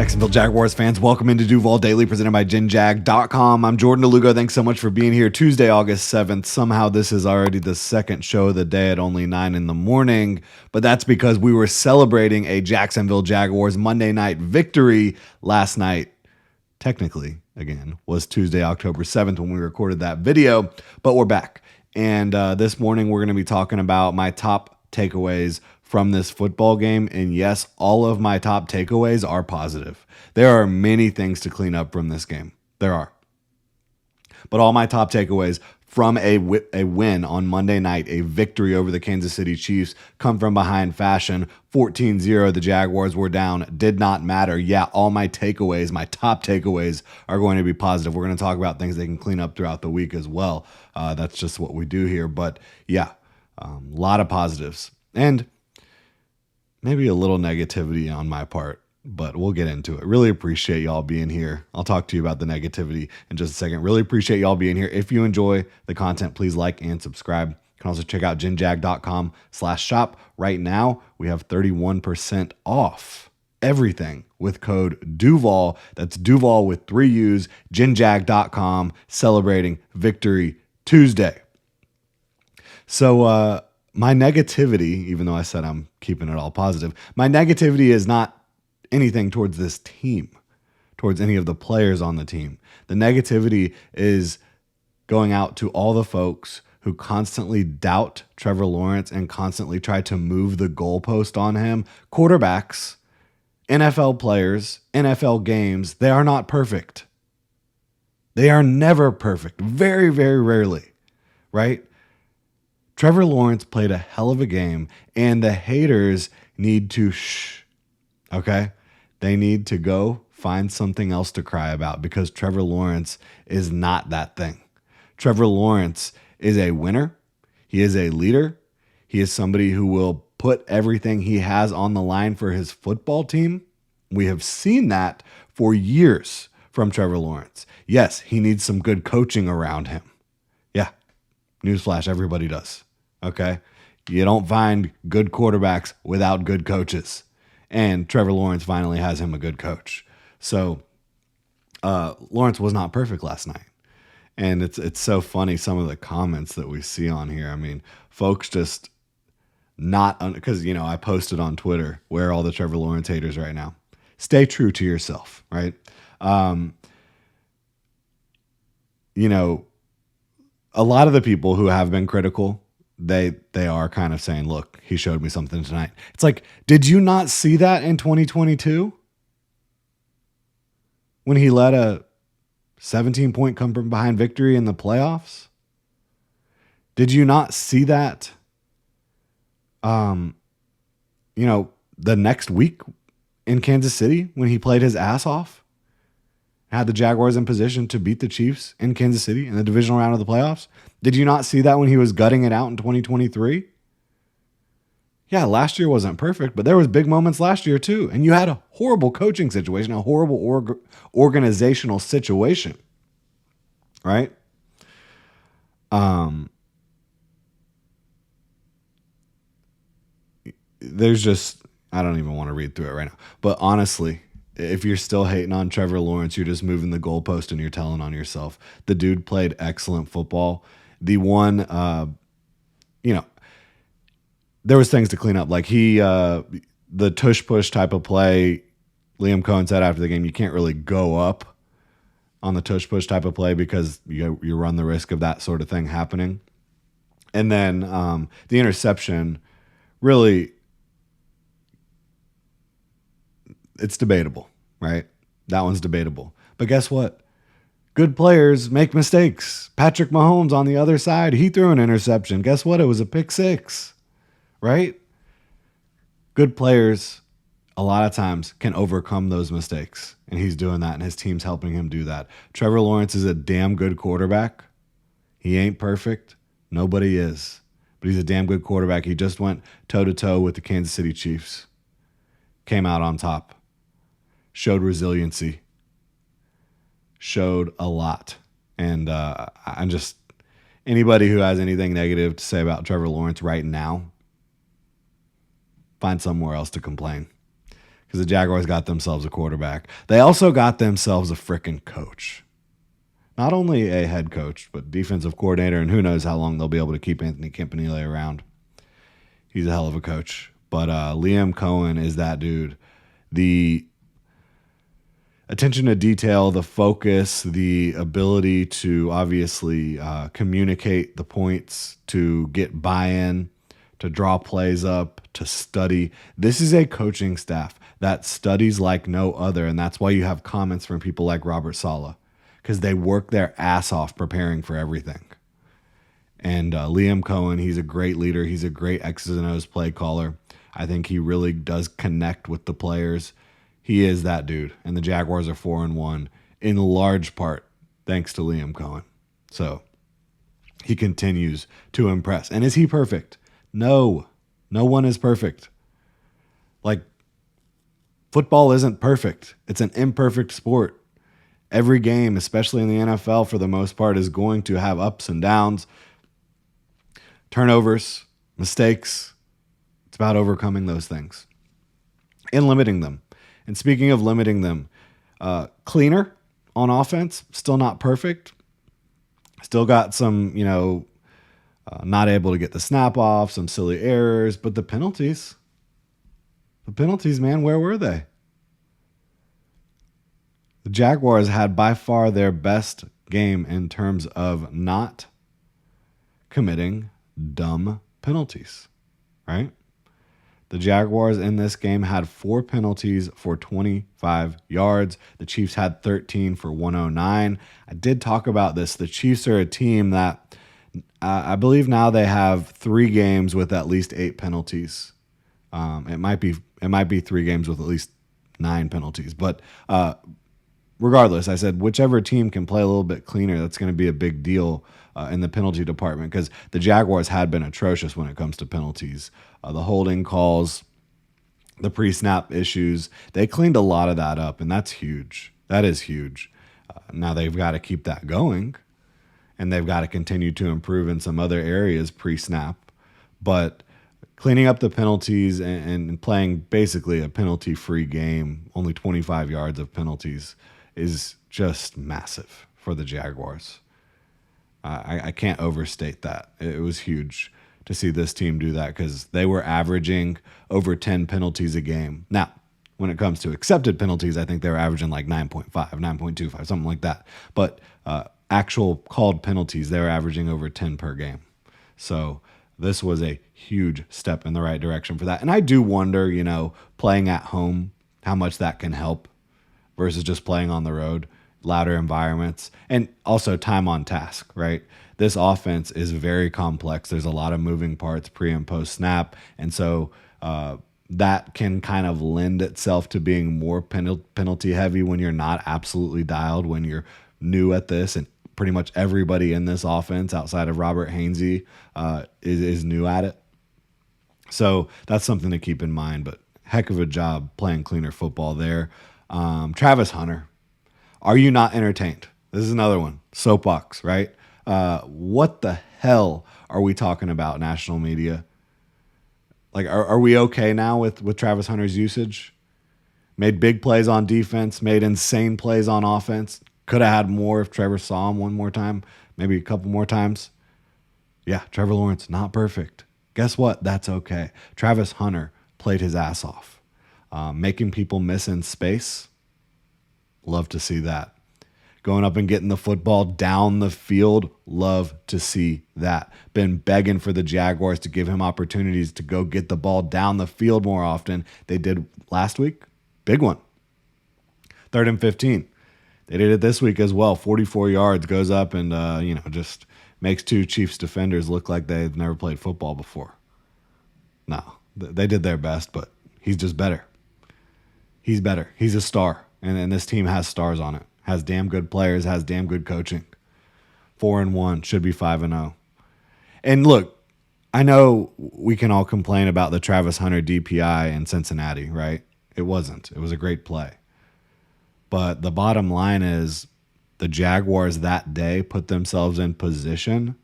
Jacksonville Jaguars fans, welcome into Duval Daily, presented by GenJag.com. I'm Jordan DeLugo. Thanks so much for being here. Tuesday, August 7th. Somehow this is already the second show of the day at only 9 in the morning, but that's because we were celebrating a Jacksonville Jaguars Monday night victory last night. Technically, again, was Tuesday, October 7th when we recorded that video, but we're back. And this morning we're going to be talking about my top takeaways from this football game. And yes, all of my top takeaways are positive. There are many things to clean up from this game. There are. But all my top takeaways from a win on Monday night, a victory over the Kansas City Chiefs, come from behind fashion. 14-0, the Jaguars were down. Did not matter. Yeah, all my takeaways, my top takeaways, are going to be positive. We're going to talk about things they can clean up throughout the week as well. That's just what we do here. But yeah, a lot of positives. And maybe a little negativity on my part, but we'll get into it. Really appreciate y'all being here. I'll talk to you about the negativity in just a second. Really appreciate y'all being here. If you enjoy the content, please like and subscribe. You can also check out genjag.com/shop. Right now, we have 31% off everything with code Duval. That's Duval with 3 U's, genjag.com, celebrating Victory Tuesday. So, my negativity, even though I said I'm keeping it all positive, my negativity is not anything towards this team, towards any of the players on the team. The negativity is going out to all the folks who constantly doubt Trevor Lawrence and constantly try to move the goalpost on him. Quarterbacks, NFL players, NFL games, they are not perfect. They are never perfect. Very, very rarely, right? Trevor Lawrence played a hell of a game, and the haters need to okay? They need to go find something else to cry about, because Trevor Lawrence is not that thing. Trevor Lawrence is a winner. He is a leader. He is somebody who will put everything he has on the line for his football team. We have seen that for years from Trevor Lawrence. Yes, he needs some good coaching around him. Yeah, newsflash, everybody does. Okay? You don't find good quarterbacks without good coaches. And Trevor Lawrence finally has him a good coach. So Lawrence was not perfect last night. And it's so funny, some of the comments that we see on here. I mean, folks just not, because, I posted on Twitter, where are all the Trevor Lawrence haters right now? Stay true to yourself, right? A lot of the people who have been critical, they are kind of saying, look, he showed me something tonight. It's like, did you not see that in 2022? When he led a 17-point come from behind victory in the playoffs? Did you not see that, the next week in Kansas City when he played his ass off? Had the Jaguars in position to beat the Chiefs in Kansas City in the divisional round of the playoffs? Did you not see that when he was gutting it out in 2023? Yeah, last year wasn't perfect, but there was big moments last year too. And you had a horrible coaching situation, a horrible organizational situation, right? There's just, I don't even want to read through it right now. But honestly, if you're still hating on Trevor Lawrence, you're just moving the goalpost and you're telling on yourself. The dude played excellent football. The one, there was things to clean up. Like the tush push type of play, Liam Cohen said after the game, you can't really go up on the tush push type of play because you run the risk of that sort of thing happening. And then the interception, really, it's debatable, right? That one's debatable. But guess what? Good players make mistakes. Patrick Mahomes on the other side, he threw an interception. Guess what? It was a pick six, right? Good players, a lot of times, can overcome those mistakes. And he's doing that, and his team's helping him do that. Trevor Lawrence is a damn good quarterback. He ain't perfect. Nobody is. But he's a damn good quarterback. He just went toe-to-toe with the Kansas City Chiefs. Came out on top. Showed resiliency. Showed a lot. And I'm just, anybody who has anything negative to say about Trevor Lawrence right now, find somewhere else to complain. because the Jaguars got themselves a quarterback. They also got themselves a freaking coach. Not only a head coach, but defensive coordinator, and who knows how long they'll be able to keep Anthony Campanile around. He's a hell of a coach. But Liam Cohen is that dude. The attention to detail, the focus, the ability to obviously communicate the points, to get buy-in, to draw plays up, to study. This is a coaching staff that studies like no other, and that's why you have comments from people like Robert Saleh, because they work their ass off preparing for everything. And Liam Cohen, he's a great leader. He's a great X's and O's play caller. I think he really does connect with the players. He is that dude. And the Jaguars are 4-1 in large part thanks to Liam Cohen. So he continues to impress. And is he perfect? No. No one is perfect. Like, football isn't perfect. It's an imperfect sport. Every game, especially in the NFL for the most part, is going to have ups and downs, turnovers, mistakes. It's about overcoming those things and limiting them. And speaking of limiting them, cleaner on offense, still not perfect. Still got some, not able to get the snap off, some silly errors, but the penalties, man, where were they? The Jaguars had by far their best game in terms of not committing dumb penalties, right? The Jaguars in this game had 4 penalties for 25 yards. The Chiefs had 13 for 109. I did talk about this. The Chiefs are a team that I believe now they have 3 games with at least 8 penalties. It might be 3 games with at least 9 penalties. But regardless, I said whichever team can play a little bit cleaner, that's going to be a big deal in the penalty department, because the Jaguars had been atrocious when it comes to penalties. The holding calls, the pre-snap issues, they cleaned a lot of that up, and that's huge. That is huge. Now they've got to keep that going, and they've got to continue to improve in some other areas pre-snap. But cleaning up the penalties and playing basically a penalty-free game, only 25 yards of penalties, is just massive for the Jaguars. I can't overstate that. It was huge to see this team do that, because they were averaging over 10 penalties a game. Now, when it comes to accepted penalties, I think they were averaging like 9.5, 9.25, something like that. But actual called penalties, they were averaging over 10 per game. So this was a huge step in the right direction for that. And I do wonder, playing at home, how much that can help versus just playing on the road, louder environments, and also time on task, right? This offense is very complex. There's a lot of moving parts pre and post snap. And so that can kind of lend itself to being more penalty heavy when you're not absolutely dialed, when you're new at this. And pretty much everybody in this offense outside of Robert Hainsey is new at it. So that's something to keep in mind, but heck of a job playing cleaner football there. Travis Hunter, are you not entertained? This is another one. Soapbox, right? What the hell are we talking about, national media? Like, are we okay now with Travis Hunter's usage? Made big plays on defense, made insane plays on offense. Could have had more if Trevor saw him one more time, maybe a couple more times. Yeah, Trevor Lawrence, not perfect. Guess what? That's okay. Travis Hunter played his ass off. Making people miss in space. Love to see that. Going up and getting the football down the field. Love to see that. Been begging for the Jaguars to give him opportunities to go get the ball down the field more often. They did last week. Big one. 3rd and 15. They did it this week as well. 44 yards, goes up and, just makes 2 Chiefs defenders look like they've never played football before. No, they did their best, but he's just better. He's better. He's a star. And this team has stars on it. Has damn good players, has damn good coaching. 4-1, should be 5-0. And look, I know we can all complain about the Travis Hunter DPI in Cincinnati, right? It wasn't. It was a great play. But the bottom line is the Jaguars that day put themselves in position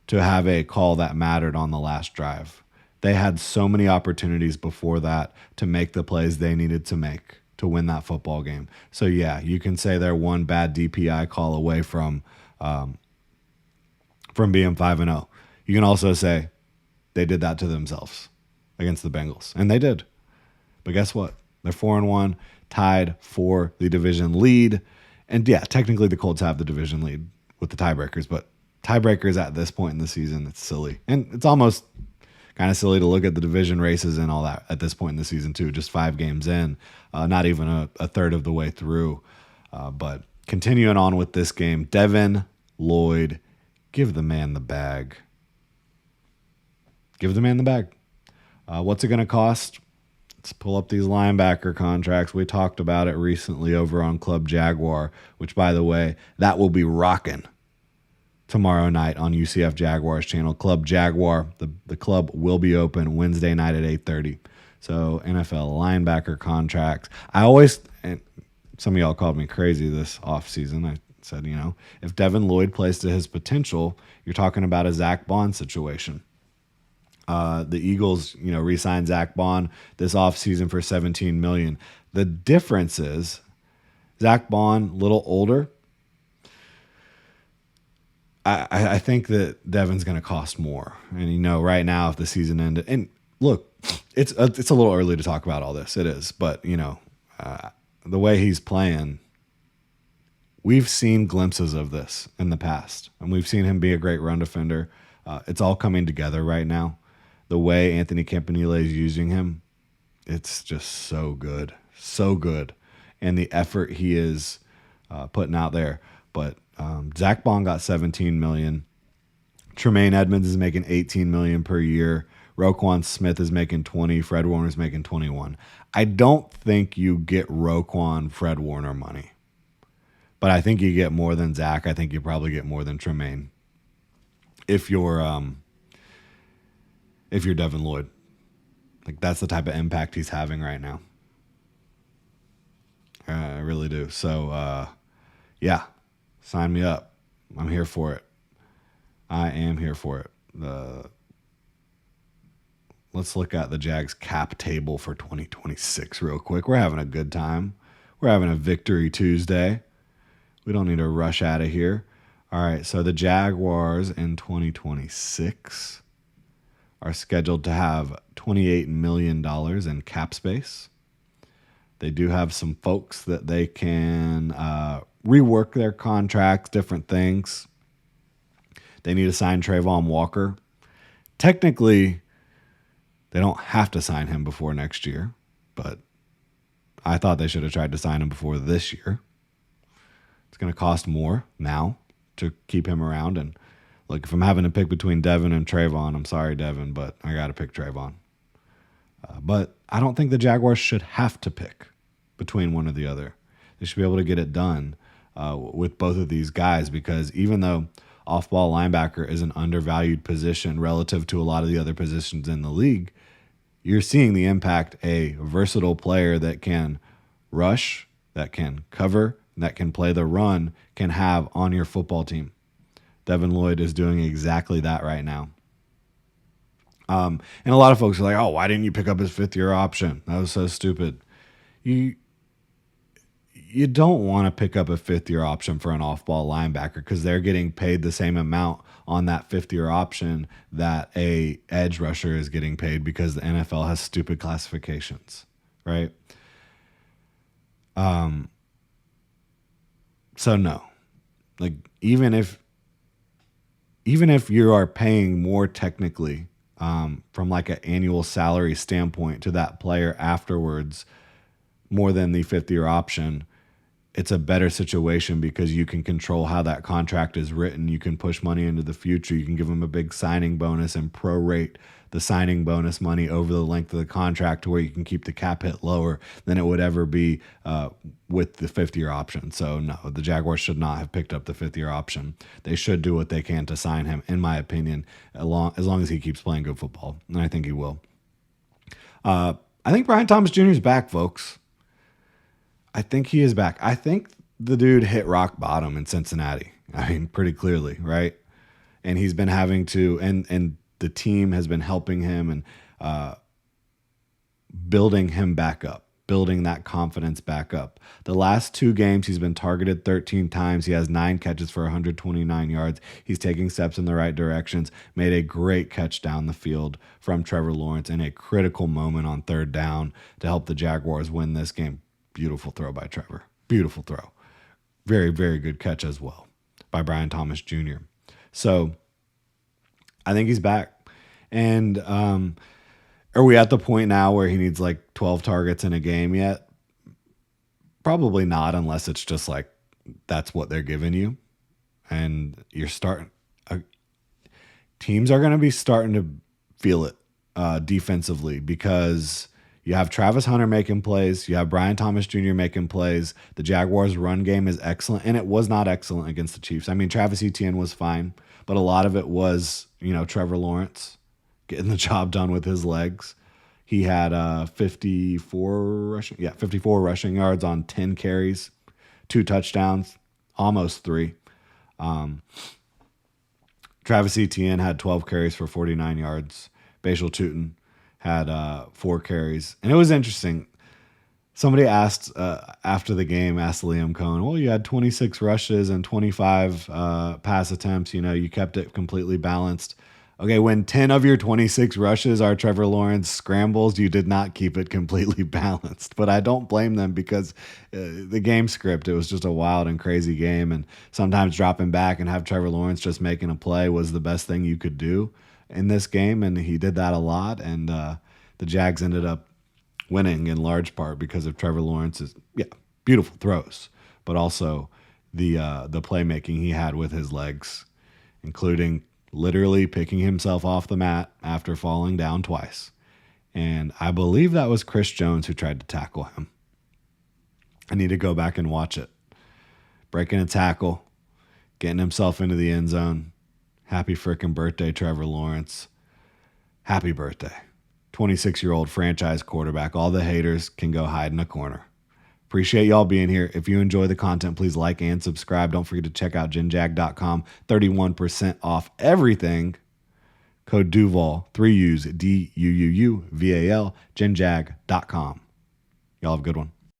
to have a call that mattered on the last drive. They had so many opportunities before that to make the plays they needed to make to win that football game. So yeah, you can say they're one bad DPI call away from being 5-0. You can also say they did that to themselves against the Bengals, and they did. But guess what? They're 4-1, tied for the division lead. And yeah, technically the Colts have the division lead with the tiebreakers, but tiebreakers at this point in the season, it's silly. And it's almost kind of silly to look at the division races and all that at this point in the season too, just 5 games in, not even a third of the way through. But continuing on with this game, Devin Lloyd, give the man the bag. Give the man the bag. What's it going to cost? Let's pull up these linebacker contracts. We talked about it recently over on Club Jaguar, which, by the way, that will be rocking tomorrow night on UCF Jaguars channel. Club Jaguar, the club will be open Wednesday night at 8:30. So NFL linebacker contracts. And some of y'all called me crazy this offseason. I said, if Devin Lloyd plays to his potential, you're talking about a Zach Bond situation. The Eagles, re-signed Zach Bond this offseason for $17 million. The difference is Zach Bond, a little older. I think that Devin's going to cost more. And, right now, if the season ended, and look, it's a little early to talk about all this. It is. But, the way he's playing, we've seen glimpses of this in the past. And we've seen him be a great run defender. It's all coming together right now. The way Anthony Campanile is using him, it's just so good. So good. And the effort he is putting out there. But Zach Bond got $17 million. Tremaine Edmonds is making $18 million per year. Roquan Smith is making $20 million. Fred Warner is making $21 million. I don't think you get Roquan, Fred Warner money. But I think you get more than Zach. I think you probably get more than Tremaine. If you're Devin Lloyd. Like, that's the type of impact he's having right now. I really do. So, yeah, sign me up. I'm here for it. I am here for it. Let's look at the Jags cap table for 2026 real quick. We're having a good time. We're having a Victory Tuesday. We don't need to rush out of here. All right, so the Jaguars in 2026 are scheduled to have $28 million in cap space. They do have some folks that they can rework their contracts, different things. They need to sign Trayvon Walker. Technically, they don't have to sign him before next year, but I thought they should have tried to sign him before this year. It's going to cost more now to keep him around. And look, if I'm having to pick between Devin and Trayvon, I'm sorry, Devin, but I got to pick Trayvon. But I don't think the Jaguars should have to pick between one or the other. They should be able to get it done with both of these guys, because even though off-ball linebacker is an undervalued position relative to a lot of the other positions in the league, you're seeing the impact a versatile player that can rush, that can cover, that can play the run can have on your football team. Devin Lloyd is doing exactly that right now. And a lot of folks are like, oh, why didn't you pick up his 5th-year option? That was so stupid. You don't want to pick up a 5th-year option for an off-ball linebacker because they're getting paid the same amount on that 5th-year option that a edge rusher is getting paid because the NFL has stupid classifications, right? So no, like even if you are paying more technically from like an annual salary standpoint to that player afterwards, more than the 5th-year option, it's a better situation because you can control how that contract is written. You can push money into the future. You can give them a big signing bonus and prorate the signing bonus money over the length of the contract to where you can keep the cap hit lower than it would ever be with the 5th-year option. So no, the Jaguars should not have picked up the 5th-year option. They should do what they can to sign him, in my opinion, as long as he keeps playing good football. And I think he will. I think Brian Thomas Jr. is back, folks. I think he is back. I think the dude hit rock bottom in Cincinnati. I mean, pretty clearly, right? And he's been having to, and the team has been helping him. And building him back up, building that confidence back up. The last 2 games, he's been targeted 13 times. He has 9 catches for 129 yards. He's taking steps in the right directions, made a great catch down the field from Trevor Lawrence in a critical moment on 3rd down to help the Jaguars win this game. Beautiful throw by Trevor. Beautiful throw. Very, very good catch as well by Brian Thomas Jr. So I think he's back. And are we at the point now where he needs like 12 targets in a game yet? Probably not, unless it's just like that's what they're giving you. And you're starting. Teams are going to be starting to feel it defensively, because you have Travis Hunter making plays. You have Brian Thomas Jr. making plays. The Jaguars' run game is excellent, and it was not excellent against the Chiefs. I mean, Travis Etienne was fine, but a lot of it was, Trevor Lawrence getting the job done with his legs. He had 54 rushing yards on 10 carries, 2 touchdowns, almost 3. Travis Etienne had 12 carries for 49 yards. Bashal Tutin had 4 carries. And it was interesting. Somebody asked after the game, asked Liam Cohen, well, you had 26 rushes and 25 pass attempts. You kept it completely balanced. Okay, when 10 of your 26 rushes are Trevor Lawrence scrambles, you did not keep it completely balanced. But I don't blame them, because the game script, it was just a wild and crazy game. And sometimes dropping back and have Trevor Lawrence just making a play was the best thing you could do in this game. And he did that a lot. And the Jags ended up winning in large part because of Trevor Lawrence's beautiful throws, but also the playmaking he had with his legs, including literally picking himself off the mat after falling down twice. And I believe that was Chris Jones who tried to tackle him. I need to go back and watch it. Breaking a tackle, getting himself into the end zone. Happy frickin' birthday, Trevor Lawrence. Happy birthday. 26-year-old franchise quarterback. All the haters can go hide in a corner. Appreciate y'all being here. If you enjoy the content, please like and subscribe. Don't forget to check out genjag.com. 31% off everything. Code Duval, 3 U's, DUUUVAL, genjag.com. Y'all have a good one.